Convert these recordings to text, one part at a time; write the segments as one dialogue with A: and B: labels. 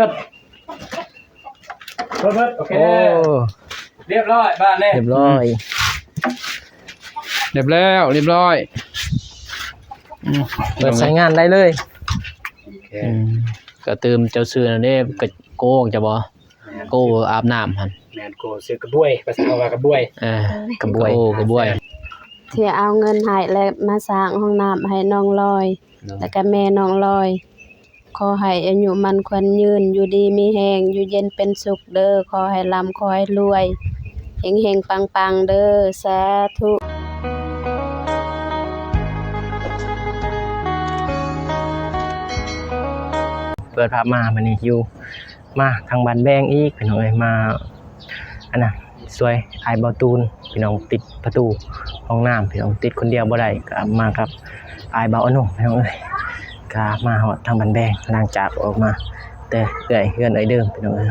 A: เบิดโอเคเรียบร้อยบ้านนี่
B: เรียบร้อย
A: เรียบแล้วเรียบร้อย
B: เปิดใช้งานได้เลย
A: ก็เติมเจ้าซื้อนั่นเด้ก็โกงจะบ่โกอาบน้ำหั่น
C: แม่นโกซื้อกระบวยภาษาว่ากระบวย
A: กระบวยกระบวย
D: ที่เอาเงินให้และมาสร้างห้องน้ำให้น้องลอยแล้วก็แม่น้องลอยขอให้อายุมันควรยืนอยู่ดีมีแฮงอยู่เย็นเป็นสุขเด้อขอให้ร่ำขอให้รวยเฮงๆปังๆเด้อสาธุ
B: เปิดภาพมาบัดนี้อยู่มาทางบ้านแบงอีกพี่น้องเอ้ยมาอันน่ะสวยอายบ่ตูนพี่น้องติดประตูห้องน้ำพี่น้องติดคนเดียวบ่ได้ก็มาครับอายบ่อนุพี่น้องเอ้ยก็มาฮอดทางบ้านแบงหลังจากออกมาแต่เอื้อยเฮือนเอ้ยเดิมพี่น้องเอ้ย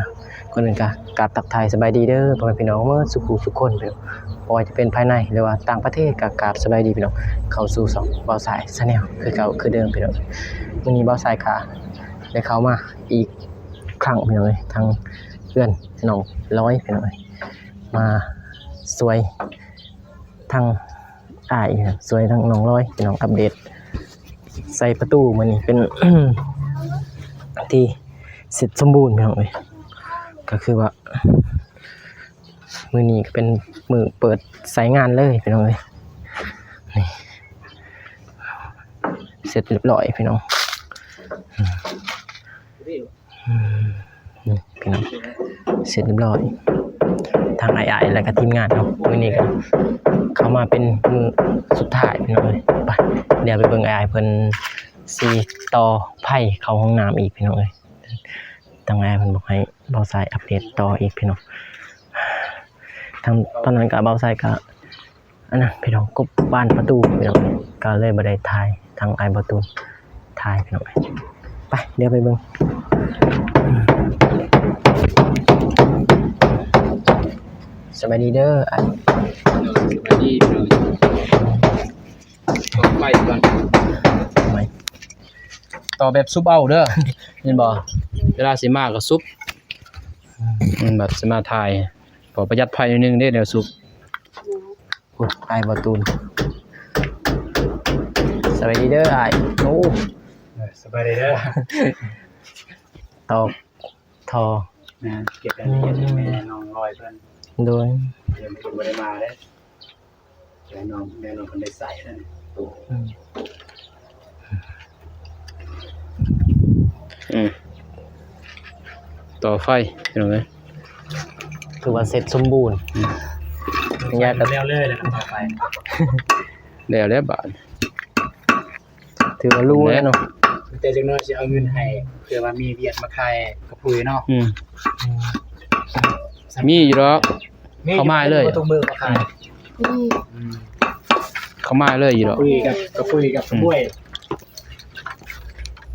B: คนอื่นก็กราบทักทายสบายดีเด้อพ่อแม่พี่น้องเมื่อสุขุสุขคนพี่น้องบ่ว่าจะเป็นภายในหรือว่าต่างประเทศก็กราบสบายดีพี่น้องเข้าสู่ช่องบ่าวสายชาแนลคือเก่าคือเดิมพี่น้องมื้อนี้บ่าวสายค่ะได้เข้ามาอีกครั้งพี่น้องเอ้ยทางเพื่อนน้องร้อยพี่น้องเอ้ยมาสวยทางอ้ายสวยทางน้องร้อยพี่น้องอัปเดตใส่ประตูมื้อนี้เป็น ที่เสร็จสมบูรณ์พี่น้องเอ้ยก็คือว่ามื้อนี้ก็เป็นมื้อเปิดใช้งานเลยพี่น้องเอ้ยนี่เสร็จเรียบร้อยพี่น้องพี่น้องเสร็จเรียบร้อยทางไอ้แล้วก็ทีมงานเนาะมื้อนี้ก็เข้ามาเป็นมือสุดท้ายพี่น้องเอ้ยไปเดี๋ยวไปเบิ่งไอ้เพิ่นสิต่อไผ่เข้าห้องน้ำอีกพี่น้องเอ้ยทางไอ้เพิ่นบอกให้เบาสายอัปเดตต่ออีกพี่น้องทางตอนนั้นก็เบาสายก็อันนั้นพี่น้องกบบ้านประตูพี่น้องก็เลยบ่ได้ถ่ายทางไอ้ประตูถ่ายพี่น้องไปเดี๋ยวไปเบิ่งสวัสดีเด้อไอ้
A: สวัสดีพี่น้องไปก่อนต่อแบบซุปเอาเด้อเห็นบ่เวลาสิมาก็ซุปแบบสิมาถ่ายพอประหยัดไฟนิดนึงเด้เดี๋ยวซุป
B: ไอ้บ่ตูนสวัสดีเด้อไอ้โอ้
C: สบายดีเด้อ
B: ตอกทอ
C: นะเก็บรายละเอียดแม่น้องลอยเพิ่น
B: โดย
C: เดี๋ยวไม่ถึงบ่ได้มาเด้แม่น้องเพิ่นได้ใส่แล้ว
A: ต่อไฟพี่น้องเอ้ย
B: ถือว่าเสร็จสมบูรณ์
C: ยากแล้วเลยแล้วต่อไป
A: แล้วบาด
B: ถือว่ารู้แล้วเนาะ
C: แต่จังน้อยสิเอาเงินให้เพื่อว่ามีเวียดมาขายกระปุยเนาะ
A: มีอยู่ดอกเขามาเลย
C: ตรงมือมาขาย
A: เขามาเลยอยู่ดอก
C: คุยกับกระปุยกับกระบวย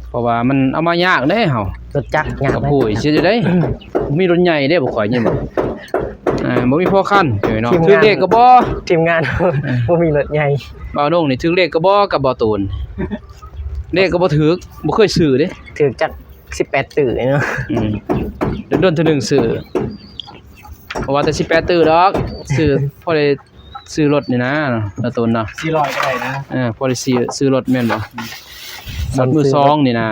A: เพราะว่ามันเอามายากเด้เฮาร
B: ถจักรยาก
A: กระปุยสิได้มีรถใหญ่เด้บ่ข่อยนี่บ่บ่มีพอคันเนาะถึงเลขก็บ่
B: ทีมงานบ่มีรถใหญ่
A: บ่าวน้องนี่ถึงเลขก็บ่กับบ่ตูนเลขก็บ่ถึกบ่เคยซื้อเด้
B: ถึกจัก18ตื้อเนาะ
A: โดนๆเทื่อนึงซื้อเพราะว่าแต่18ตื้อดอกซื้อพอได้ซื้อรถนี่นะบ่ตูนเนาะ
C: 400ก็ได้นะ
A: พอได้ซื้อรถแม่นบ่รถมือ2นี่นะ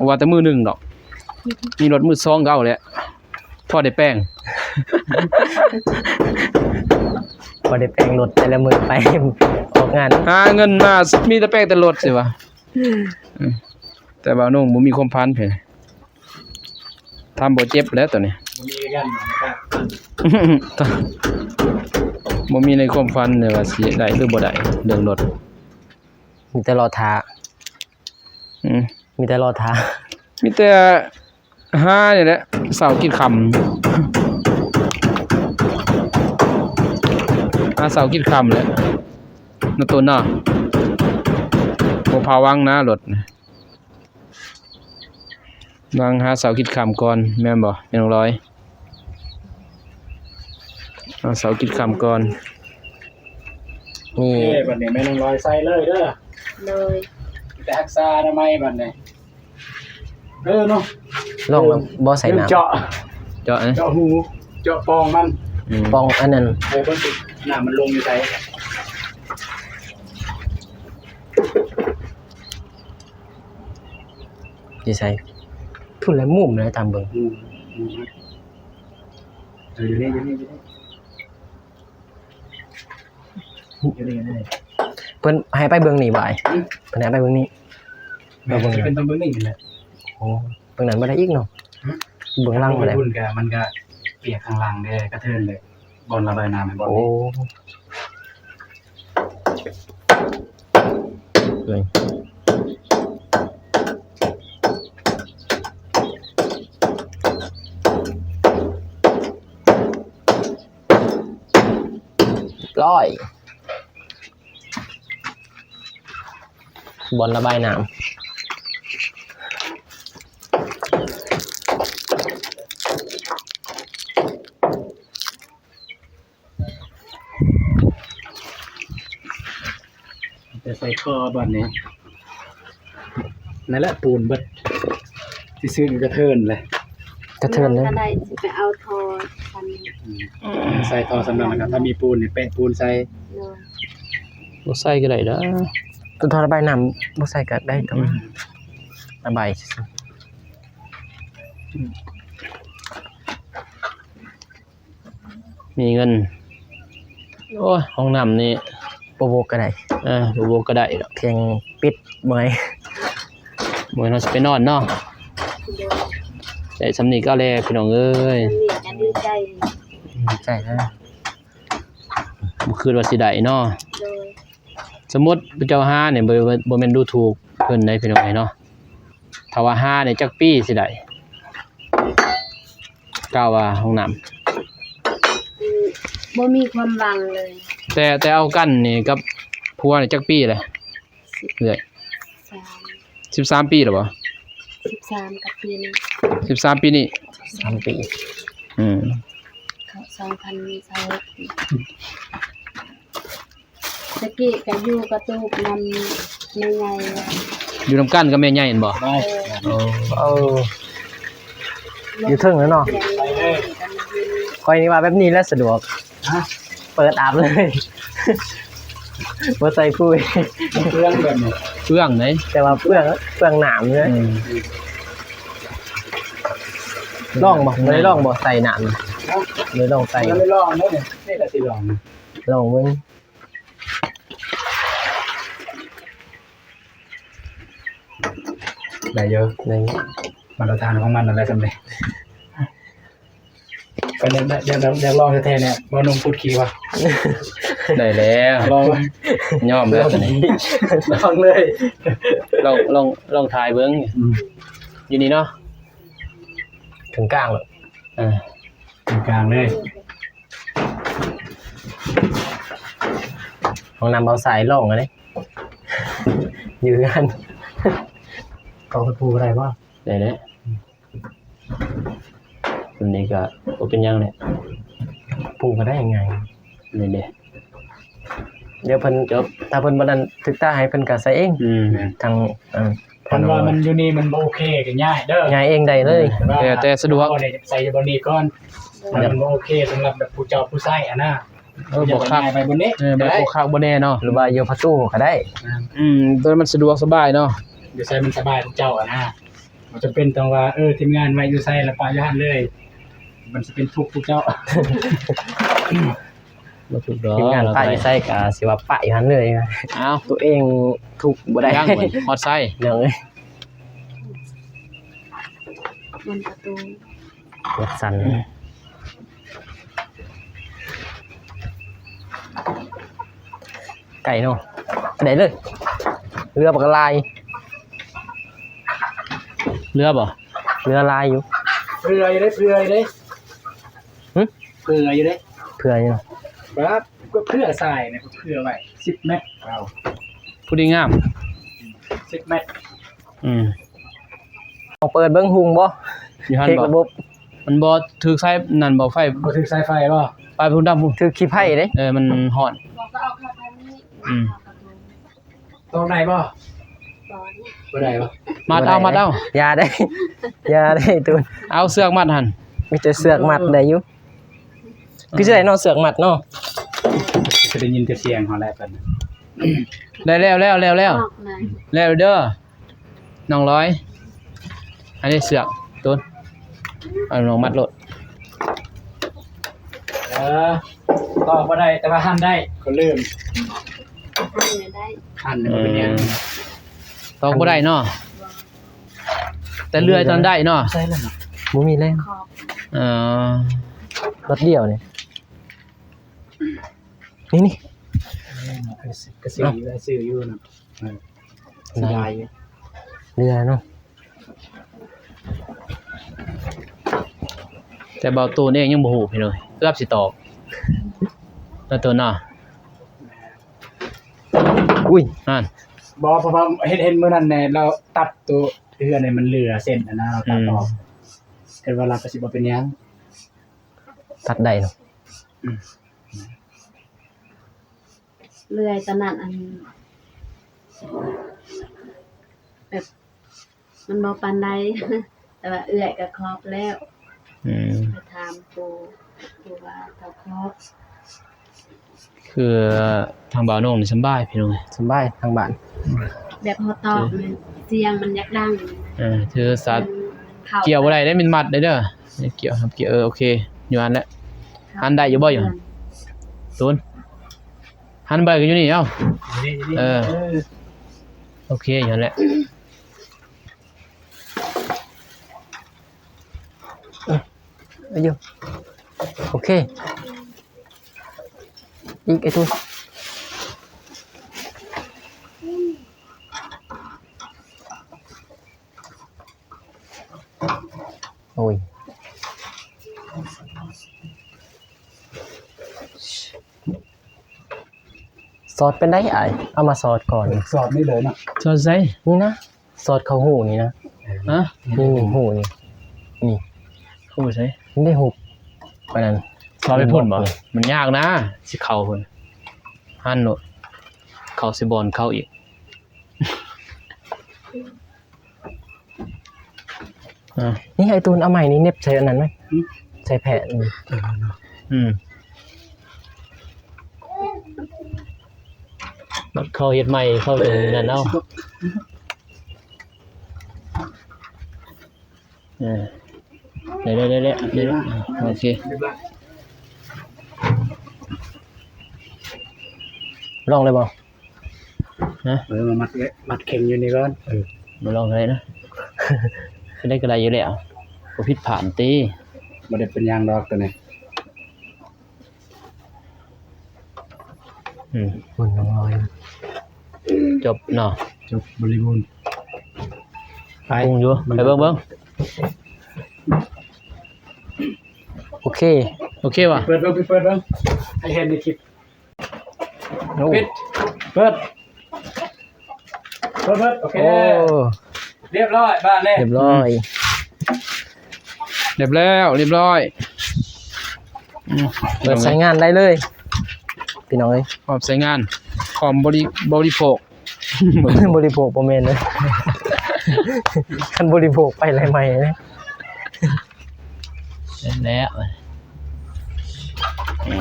A: ว่าแต่มือ1ดอกมีรถมือ2ก็เอาแหละพอได้แป้ง
B: พอได้แป้งรถแต่ละมื้อไปออกงาน
A: หาเงินมามีแต่แป้งแต่รถสิวะแต่บ่าวนุ่งบ่มีความพันเพิ่นทำบ่เจ็บแล้วตอนนี้
C: บ่มีกัน
A: บ่มีในความพันเลยว่าสิได้หรือบ่ได้เรื่องรถ
B: มีแต่รอท้ามีแต่รอท้า
A: มีแต่หานี่แหละเสาร์กินค่ำเสาร์กินค่ำแหละนตัวเนาะบ่พาวังนะรถวางหาเสาร์กินค่ำก่อนแม่นบ่แม่นร้อยเอาเสาร์กินค่ำก่อน
C: นี่บัดนี้แม่น้องลอยใส่เลยเด้อ
D: เลย
C: แต่รักษาอนามัยบัดนี้ เนาะ
B: ลองแล้วบ่ใส่น้ำ
C: เจาะ
A: เจาะนะ
C: เจาะหูเจาะปองมัน
B: ปองอันนั้น
C: เบิ่งสิน้ำมันลงอยู่ไส
B: สิใส่พุ่นแล้วมุมเลยตามเบิ่ง
C: อยู่นี่อยู่นี่อยู่นี่
B: เพิ่นให้ไปเบิ่งนี่บ่ายเพิ่นให้ไปเบิ่งนี่
C: เป็นตำเบิ่งนี่แหละ
B: โอ้เบิ่งนั้นบ่ได้อีกเนาะเบิ่งล่างบ่ได้
C: บุญก็มันก็เปียกข้างล่างเด้กระเทินเลยบอลระบายน้ำให้บอล
B: โอ้
A: เลย
B: ร้อยบอลระบายน้ำ
C: จะใส่ท่อบอลนี้นั่นแหละปูนเบิดที่ซื้อกระเทินเลย
B: กระเทินเลย
D: ก็ได้สิไปเอาทอกัน
C: ใส่ท่อสำนักนะครับถ้ามีปูนนี่แปะปูนใส่
D: เนาะ
A: บ่ใส่ก็ได้เด้อ
B: ตัวทอระบายน้ำบ่ใส่ก็ได้แต่ว่าระบายซื่อ
A: มีเงินโอ้ยห้องน้ำนี่
B: ๆบ่ก็ได้
A: บ่ก็ได้ดอก
B: เพียงปิดเมื่อย
A: มื้อเราสิไปนอนเนาะแต่สำนี้ก็แล้วพี่น้องเอ้ย
D: นี่ก็ดีใจ
B: ใช่นะ
A: บ่คิดว่าสิได้เนาะ
D: โดย
A: สมมุติเจ้าห้าเนี่ยบ่แม่นดูถูกเพิ่นได้พี่น้องเนาะถ้าว่าห้าเนี่ยจักปีสิได้กล่าวว่าห้องน้ำ
D: บ่มีความหวังเลย
A: แต่เอากันนี่กับผัวนี่จักปีเลยเรื่อย
D: 3
A: 13ปีแล้วบ่
D: 13กับปีนี้
A: 13ปีนี่
B: 3 ปี
A: อืม
D: เขา2026ตะกี้ก็อยู่กระตูกนำไม่ไง
A: อยู่นำกันกับแม่ใหญ่เห็นบ่
C: ได้
B: เอออยู่เทิงแล้วเนาะคอยนี่ว่าแบบนี้แล้วสะดวก
C: ฮะ
B: เปิดอาบเลย บ่ใส่คุย
C: เครื่องแบบนี้
A: เฟื่องไหน
B: แต่ว่าเปลืองหนามเลย
A: อืม
B: ลองบ่ไม่ได้ลองบ่ใส่หนามเลยลองใส่
C: ยังไม่ลองนะเนี่ยนี่ก็สิลอง
B: ลองเบิ่ง
C: ได้เยอะ
B: นี่
C: มาตรฐานของมันอะไรสำเร็จก็อยากลองแท้ๆเนี่ยบ่นุ่มพูดขี้วะ
A: ได้แล้ว
C: ลอง
A: ยอมแล้วตอนนี้
C: ลองเลย
A: ลองทายเบิ่งอยู่นี่เนาะ
B: ถึงกลางแล้ว
C: ตรงกลางเลย
B: ห้องน้ำเอาสายลองอันนี้อยู่กัน
C: เขาตะปูอะไรวะ
A: ได้แล้วตอนนี้ก็บ่เป็นหยังเนี่ย
B: ปลูกก็ได้ยังไง
A: นี่เด้
B: เดี๋ยวเพิ่นจบถ้าเพิ่นบ่นั้นถึกตาให้เพิ่นก็ใส่เอง ทาง
C: คันว่ามันอยู่นี่มันบ่โอเคก็ง่ายเด้อ
B: ย้ายเองได้เลย
A: แต่สะดวก
C: เอาเนี่ยใส่บนนี้ก่อนมันบ่โอเคสำหรับแบบผู้เจ้าผู้ใช้อ่ะนะ
A: บ่คัก
C: ไปบนนี้
A: แบบบ่คักบ่แน่เนาะ
B: หรือว่าอยู่ประตูก็ได้
A: ตัวมันสะดวกสบายเนาะ
C: เดี๋ยวใส่มันสบายผู้เจ้าอ่ะนะมันจะเป็นต้องว่าทีมงานไว้อยู่ใส่แล้วปะอยู่หั่นเลย มันสิเป็นทุกข์ผู้เจ้า
A: บ่ถูกดอก
B: ทีมงานป้าอยู่ใส่ก็สิว่าป้าอยู่หั่นเลยนะ
A: อ้าว
B: ตัวเองถูกบ่ได้
A: ย่างเหมือนฮอดไส้
B: เดี๋ยวเอ้ย
D: บนประตู
B: รถสั่นไก่เนาะไปไหนเลยเรือปากลาย
A: เรือบ่
B: เรือลายอยู่
C: เพื่ออยู่ได้เพื่ออยู่ได้
B: หึ
C: เพื่ออยู่ได้
B: เพื่ออยู่เนาะ
C: ครับก็เพื่อใส่เนี่ยเพื่อไว้10 เมตรเอา
A: ผู้ดีงาม
C: 10 เมตร
B: ลองเปิดเบิ่งหุงบ่
A: อยู่หั่น
B: เทค
A: บ่
B: ระบบ
A: มันบ่ถูกไส้นั่นบ่ไฟ
C: บ่ถือสายไฟบ่
A: ไปพุ่นดำพุ่น
B: ถือขี้ไผ่เด้
A: มันฮ้อน
D: บอกก็เอาเข้าทางนี้
A: อืม
C: ตรงไหนบ่
D: บ่นี่
C: บ่ได้บ่
A: มัดเอา
B: อย่าได้อย่าได้ตูน
A: เอาเสือกมัดหั่น
B: มีแต่เสือกมัดได้อยู่คือสิได้เนาะเสือกมัดเนาะ
C: จะได้ยินแต่เสียงเฮาแล้วกัน
A: ได้แล้ว
D: ออกมา
A: แล้วเด้อน้องร้อยอันนี้เสือกต้นเอาน้องมัดโลด
C: ก็บ่ได้แต่ว่าหั่นได้ก็ลืม
D: ให้ไม่ได้
C: หั่นบ่เป็นหยัง
A: ตอกบ่ได้เนาะแต่เลื่อยตอนได้เนาะ
C: ใช่แล้วเนาะ
B: บ่มีแรง
D: ขอบ
A: เอ่อ
B: รถเดียวนี่นี่
C: ก็ซื้ออยู่ได้ซื้ออยู่นะสบายอยู่
B: เรือเนาะ
A: แต่เบาตูนเองยังบ่ฮู้พี่น้อยเกือบสิตอกแล้วตัวน่ะ
B: อุ้ย
A: นั่น
C: บ่เพราะว่าเห็นมื้อนั้นแน่เราตัดตัวเรือเนี่ยมันเหลือเส้นอันนั้นเราตัดออกแต่ว่าเราก็สิบ่เป็นหยัง
B: ตัดได้เนาะ
D: เลื่อยตอนนั้นอันแบบมันบ่ปานใด แต่ว่าเอื้อยก็ครอบแล้ว ไปถามปูว่าเขาครอบ
A: คือทางบ่าวน้องนี่สำบายพี่น้อย
B: สบายทางบ้าน
D: แบบเฮาตอบเนี่ยเสียงมันยักดัง
A: ถือสัตว์
D: ข้า
A: เกี่ยวบ่ได้ได้มันมัดได้เด้อนี่เกี่ยวครับเกี่ยวโอเคอยู่อันแล้วหันได้อยู่บ่อยู่ตูนหันไปก็อยู่นี่เอ้า เออ โอเคอยู่นั่นแหละ
B: เอาอยู่โอเคอีกไอ้ตูนโอ้ยสอดเป็นได้ไอ้เอามาสอดก่อน
C: สอบนี่เลยเนาะ
A: สนใจ
B: นี่นะสอดเข้าหูนี่นะ
A: ฮะ
B: นี่หูนี่นี่
A: เข้าไปใช้
B: มันได้หุบไปนั่น
A: สอบไปพ่นบ่มันยากนะสิเข้าพุ่นหันโนดเข้าสิบอลเข้าอีก
B: นี่ไอ้ตูนเอาใหม่นี่เน็บใส่อันนั้นไหมใส่แผ่นนี่
A: รถเข้าเฮ็ดใหม่เข้าตรงนั่นเอาได้โอเค
B: ลองเลยบ่
C: มัดเข่งอยู่นี่ก่อน
A: มาลองอะไรนะได้ก็ได้อยู่แล้วบ่ผิดผ่านติ
C: บ่ได้เป็นหยังดอกตัวนี้
B: มันน้อย
A: จบเนาะ
C: จบบริบูรณ์ไป
A: ปรุงอยู่ไปเบิ่ง
B: โอเค
A: โอเคป่ะ
C: เปิดเบิ่งให้เห็นในคลิป
B: โอ้
C: ปิดเปิดโอเค
B: โอ้
C: เรียบร้อยบ้านแน่
B: เรียบร้อย
A: เรียบร้อย
B: เปิดใช้งานได้เลยพี่น้องเอ้ย
A: พร้อมใช้งานพร้อมบริโภค
B: บริโภคบ่แม่นเลยคันบริโภคไปอะไรใหม่นะ
A: แล้ว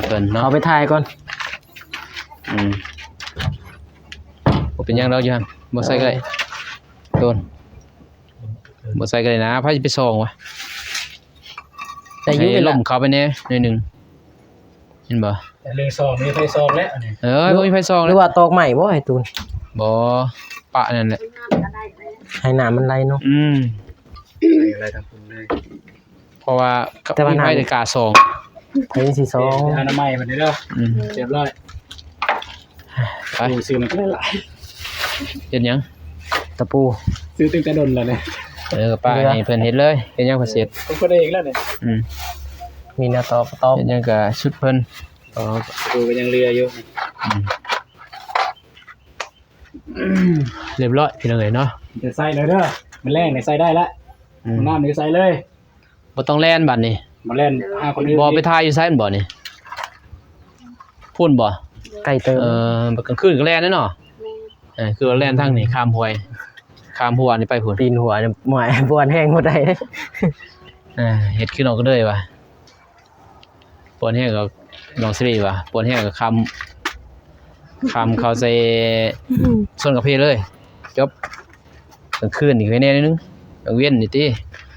A: เกินเนาะ
B: เอาไปถ่ายก่อน
A: บ่เป็นหยังแล้วอยู่หั่นบ่ใส่ก็ได้โดนบ่ใส่ก็ได้นะไผสิไปส่องวะ
B: แต่อยู่
A: ให้
B: เว
A: ล
B: ลาม
A: เข้าไปแน่หน่อยหนึงเห็นบ่
C: แต่เรื่องซองนี่ไปซองแล้วอันนี้
A: บ่มีไผส่อง
B: ห
A: เล
B: รื
A: ย
B: อว่าตอกใหม่บ่ไอ้ตูน
A: บ่ปะนั่นแหละ
D: ก็ได้เลย
B: ให้น้ำมันไหลเนาะ
C: อะไรทำคุณเลย
A: เพราะว่ากับ
B: แต่ว่า
A: มีไผ
B: น้ำ
A: ได้กล้าส่อง
B: ไผสิซอง
C: อนามัยมันนี่เด้อเรียบร้อย
A: ไป
C: ซื้อมันก็ได้หลาย
A: เฮ็ดหยัง
B: ตะปู
C: ซื้อตั้งแต่ดนแล้วเนี่ย
A: ป้าให้เพิ่นเฮ็ดเลยเฮ็ดหยังเพิ่นเสร็จ
C: ผมก็ได้อีกแล้วเนี่ย
B: มีแนวตอกตอก
A: เฮ็ดหยังก็ชุดเพิ่น
C: ดูก็ยังเรืออยู่
A: เรียบร้อยพี่น้องเอ้ยเนาะ
C: จะใส่เลยเด้อมันแรงเนี่ยใส่ได้ละน้ำนี่ใส่เลย
A: บ่ต้องแล่นบัดนี้
C: มาเล่น5คนอื่น
A: บ่ไปทายอยู่ไสมันบ่นี่พุ่นบ่
B: ไก่เติม
A: บักกลางคืนก็แล่นแน่เนาะคือแล่นทางนี้ข้ามห้วย ข้ามหัวนี่ไปพุ่น
B: ปีนหัวเนี่ยหมายบวนแห้งบ่ได้
A: เฮ็ดขึ้นออกก็เลยว่ะปวนแห้งก็น้องสิริว่ะปวนแห้งก็คำเขาใส่ส่วนกาแฟเลยจบกลางคืนนี่แค่แน่นิดนึงกลางเว้นนี่ติ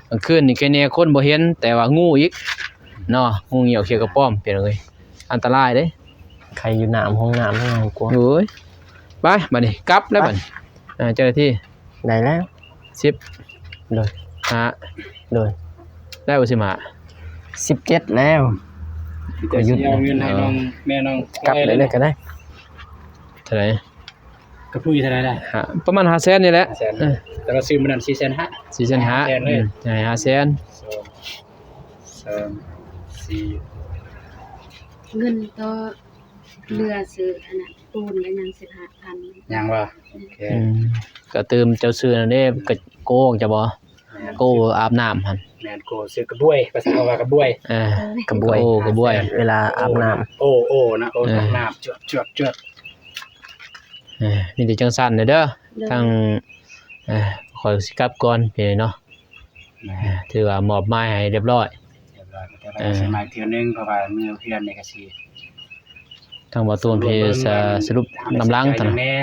A: กลางคืนนี่แค่แน่คนบ่เห็นแต่ว่างูอีกเนาะงูเหี่ยวเขียวกระป้อมเป็นเลยอันตรายเด้
B: ใครอยู่น้ำห้องน้ำห้องกลัว
A: โอ้ยไปบัดนี้กลับแล้วบัดเจ้าหน้าที่
B: ได้แล้ว
A: 10
B: โดย
A: 5
B: โดย
A: ได้บ่สิมา
B: 17แล้ว
C: ก็ยึดเอาเงินให้น้องแม่น้อง
B: กลับเลยก็ได้
A: เท่าไหร่
C: กับผู้อยู่เท่าไหร่ได้
A: ประมาณ500,000นี่แหละ
C: 500,000แต่เราซื้อมันนั่น4,500,000
A: 4,500,000ให้500,000
C: 4
D: เงินต่อเรือซื้ออันนั้นปูนก็ยัง15,000
C: ยังว่าโอเค
A: ก็ตื่มเจ้าซื้อนั่นเด้ก็โกงจะบ่โกอาบน้ำหั่น
C: แม่นโกซื้อกระบวยภาษาว่ากระบวย
B: กระบวย
A: โอ้กระบวย
B: เวลาอาบน้ำ
C: โอ้นะโอ้ตักน้ำจวด
A: มีแต่จังซั่นเด้อทางขอสิกลับก่อนพี่เนาะถือว่ามอบหมายให้เรียบร้อย
C: เรียบร้อยแต่ว่าสิมาเที่ยวนึงเพราะว่ามือเพื่อนนี่ก็สิ
A: ทางบ่ตูนพี่สรุปนำลังเท่านั้น
C: แน่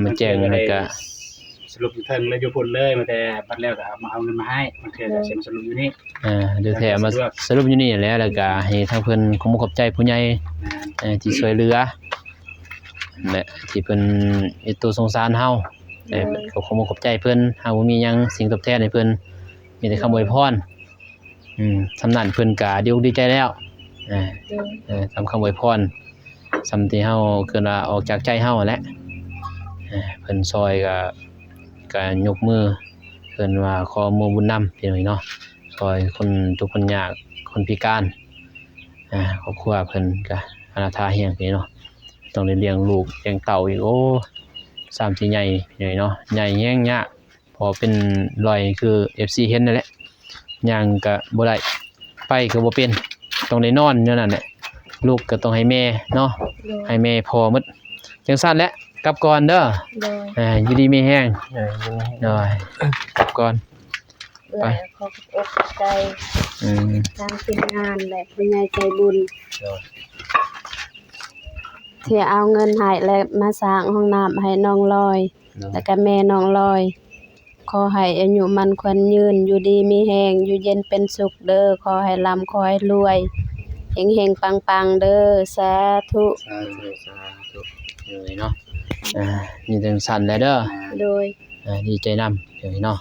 A: มันแจ้งแล้วก็
C: สรุปอยู่เทิงเลยอยู่พุ่นเลยมาแต่บัดแล้วก็มาเอาเงินมาให้มันคือจะสรุปอยู่นี่
A: เดี๋ยวแถมมาสรุปอยู่นี่แหละแล้วก็ให้ทางเพิ่นขอบคุณขอบใจผู้ใหญ่ที่ช่วยเหลือและที่เพิ่นเฮ็ดตัวสงสารเฮาขอบคุณขอบใจเพิ่นเฮาบ่มีหยังสิ่งตอบแทนให้เพิ่นมีแต่คำอวยพรสำนั้นเพิ่นก็ดีใจแล้วทำคำอวยพรสำที่เฮาเกินว่าออกจากใจเฮาแหละเพิ่นซอยก็ยกมือเพิ่นว่าขอมือบุญนำพี่น้องเนาะซอยคนทุกข์คนยากคนพิการครอบครัวเพิ่นก็อนาถาแฮงพี่เนาะต้องได้เลี้ยงลูกเลี้ยงเต้าอีกโอ้3 4ใหญ่พี่น้องเนาะใหญ่แฮงยากพอเป็นรอยคือ FC เห็นนั่นแหละย่างก็บ่ได้ไปก็บ่เป็นต้องได้นอนอยู่นั่นแหละลูกก็ต้องให้แม่เนาะให้แม่พอหมดจังซั่นแหละกลับก่อนเด้อ
D: โดย
A: อยู่ดีมีแห้ง
B: ยังไง
A: หน่อยกลับก่อน ไป
D: ขอบอกใจ
A: อืม
D: ทางทีมงานและผู้ใหญ่ใจบุญที่เอาเงินให้และมาสร้างห้องน้ำให้น้องลอย แล้วก็แม่น้องลอย ขอให้อายุมันควรยืนอยู่ดีมีแฮงอยู่เย็นเป็นสุขเด้อขอให้ร่ำขอให้รวยเฮงๆปังๆเด้อสาธุ
C: สาธุ
A: เลยเนาะมีจังสั่นแล้วเด้อ
D: โดย
A: ดีใจนำเดี๋ยวนี้เนาะ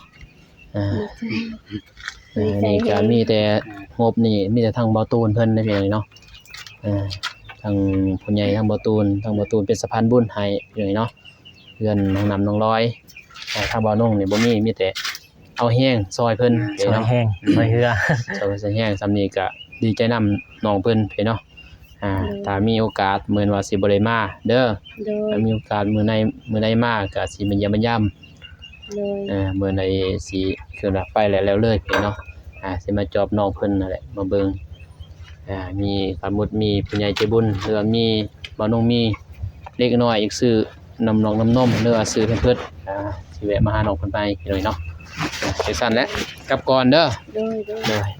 D: ดีใจ
A: นี่ก็มีแต่งบนี่มีแต่ทางเบาตูนเพิ่นได้เพียงนี้เนาะทางผู้ใหญ่ทางเบาตูนเป็นสะพานบุญให้อย่างนี้เนาะเพื่อนน้องนำน้องร้อยทางเบานุ่งนี่บ่มีแต่เอาแห้งซอยเพิ่น
B: ซอยแห้งซอยเหือ
A: ซอยแห้งซำนี้ก็ดีใจนำน้องเพิ่นพี่เนาะถ้ามีโอกาสเหมือนว่าสิบ่ได้มาเด้อ
D: โดย
A: ถ้ามีโอกาสมื้อใดมาก็สิมาเยี่ยมมายาม
D: โดย
A: มื้อใดสิคือว่าไปแล้วเลยพี่เนาะสิมาจอบน้องเพิ่นนั่นแหละมาเบิ่งมีสมมุติมีผู้ใหญ่ใจบุญหรือว่ามีบ่าวน้องมีเล็กน้อยอีกซื้อนำน้องน้ำนมหรือว่าซื้อให้เพิ่นสิแวะมาหาน้องเพิ่นไปพี่น้อยเนาะจังซั่นแหละกลับก่อนเด้อ
D: โดย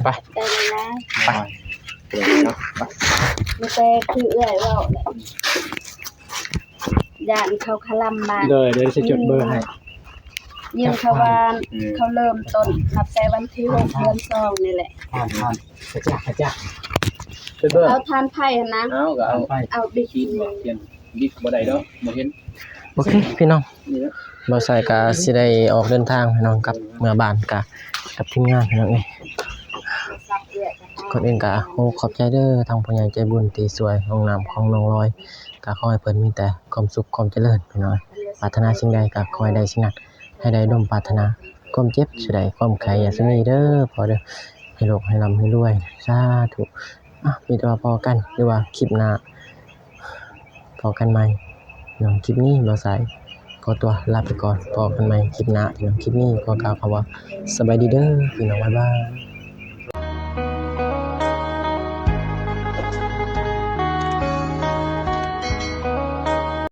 A: ไป
D: ใจเลยนะ
A: เนาะ
D: ไม่แต่คือเอื้อยเว้าแหละย่านเขาคลำบาน
C: เลยเดี๋ยวจะจดเบอร์ให้
D: ยิ่งเขาวานเขาเริ่มต้นนับแต่วันที่6เดือน2นี่แหละ
C: ผ่านกระจักจดเบอร์
D: เอาทานไผ่นะ
A: เอาก็เอา
C: ไป
D: เอาบิ๊ก
A: คิดบ่เขียนบิ๊กบ่ได้ดอกบ่เห็น
B: โอเคพี่น้อง
A: นี่เด้อ
B: บ่ใส่ก็สิได้ออกเดินทางพี่น้องกลับเมื่อบ้านกับทีมงานพี่น้องเอ้ย
D: ซับเอื้อย
B: ก่อนอื่นก็ขอบใจเด้อทางผู้ใหญ่ใจบุญที่ช่วยห้องน้ำของน้องลอยก็ขอให้เพิ่นมีแต่ความสุขความเจริญพี่น้องปรารถนาสิ่งใดก็ขอให้ได้สิ่งนั้นให้ได้ดังปรารถนาความเจ็บสิได้ความไข้อย่าสมีเด้อพอเด้อให้โลกให้ร่ำให้รวยสาธุมีแต่ว่าพอกันหรือว่าคลิปหน้าพอกันใหม่น้องคลิปนี้บ่ใส่ขอตัวลาไปก่อนพอกันใหม่คลิปหน้าพี่น้องคลิปนี้ขอกล่าวคำว่าสบายดีเด้อพี่น้องบ๊ายบาย